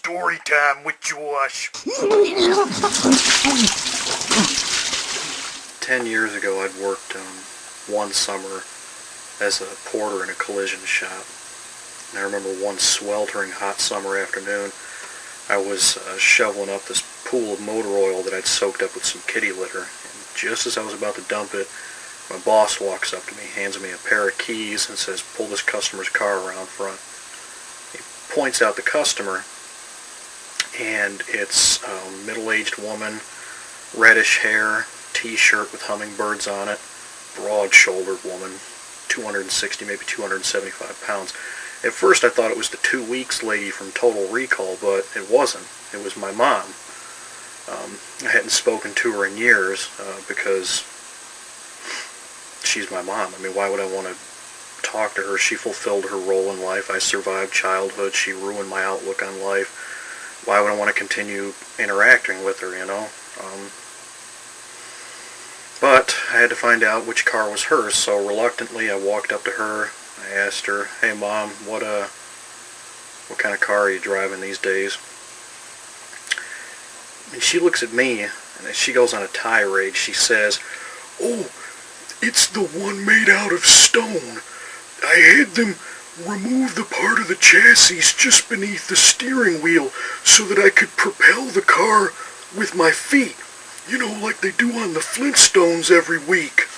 story time with Josh. 10 years ago, I'd worked one summer as a porter in a collision shop. And I remember one sweltering hot summer afternoon, I was shoveling up this pool of motor oil that I'd soaked up with some kitty litter. And just as I was about to dump it, my boss walks up to me, hands me a pair of keys, and says, "Pull this customer's car around front." He points out the customer, and it's a middle-aged woman, reddish hair, t-shirt with hummingbirds on it, broad-shouldered woman, 260, maybe 275 pounds. At first I thought it was the 2 Weeks lady from Total Recall, but it wasn't. It was my mom. I hadn't spoken to her in years because she's my mom. I mean, why would I want to talk to her? She fulfilled her role in life. I survived childhood. She ruined my outlook on life. Why would I want to continue interacting with her, you know? But I had to find out which car was hers, so reluctantly I walked up to her. I asked her, "Hey Mom, what kind of car are you driving these days?" And she looks at me, and as she goes on a tirade, she says, "Oh, it's the one made out of stone. I had them remove the part of the chassis just beneath the steering wheel so that I could propel the car with my feet. You know, like they do on the Flintstones every week.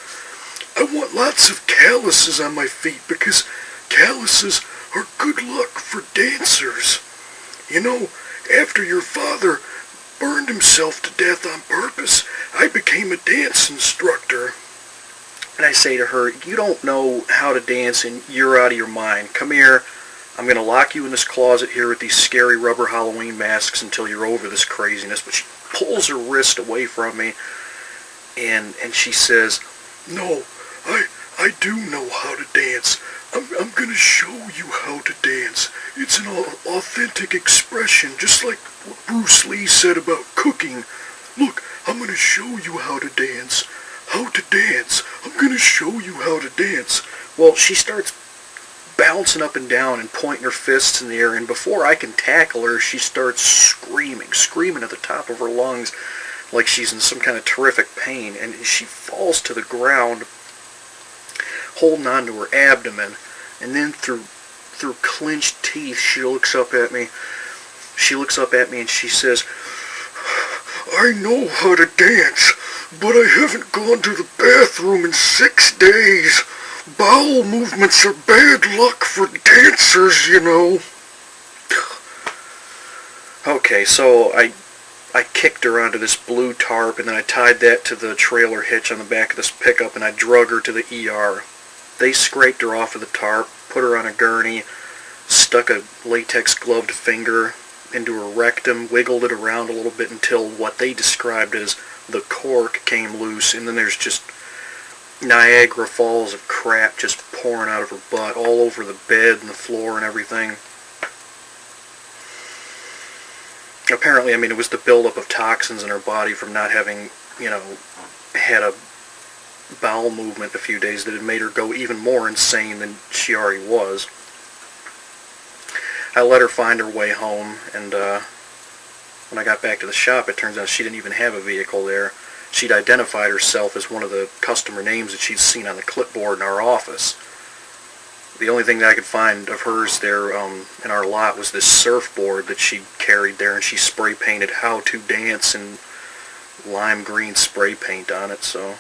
I want lots of calluses on my feet because calluses are good luck for dancers. You know, after your father burned himself to death on purpose, I became a dance instructor." And I say to her, "You don't know how to dance and you're out of your mind. Come here. I'm going to lock you in this closet here with these scary rubber Halloween masks until you're over this craziness." But she pulls her wrist away from me, and she says, "No, I do know how to dance. I'm going to show you how to dance. It's an authentic expression, just like what Bruce Lee said about cooking. Look, I'm going to show you how to dance. How to dance. I'm going to show you how to dance." Well, she starts bouncing up and down and pointing her fists in the air, and before I can tackle her, she starts screaming at the top of her lungs like she's in some kind of terrific pain, and she falls to the ground holding on to her abdomen, and then through clenched teeth she looks up at me and she says, "I know how to dance, but I haven't gone to the bathroom in 6 days. Bowel movements are bad luck for dancers, you know." Okay, so I kicked her onto this blue tarp, and then I tied that to the trailer hitch on the back of this pickup, and I drug her to the ER. They scraped her off of the tarp, put her on a gurney, stuck a latex gloved finger into her rectum, wiggled it around a little bit until what they described as the cork came loose, and then there's just Niagara Falls of crap just pouring out of her butt all over the bed and the floor and everything. Apparently, I mean, it was the buildup of toxins in her body from not having, you know, had a bowel movement a few days that had made her go even more insane than she already was. I let her find her way home, and when I got back to the shop, it turns out she didn't even have a vehicle there. She'd identified herself as one of the customer names that she'd seen on the clipboard in our office. The only thing that I could find of hers there in our lot was this surfboard that she carried there, and she spray painted "How to Dance" in lime green spray paint on it, so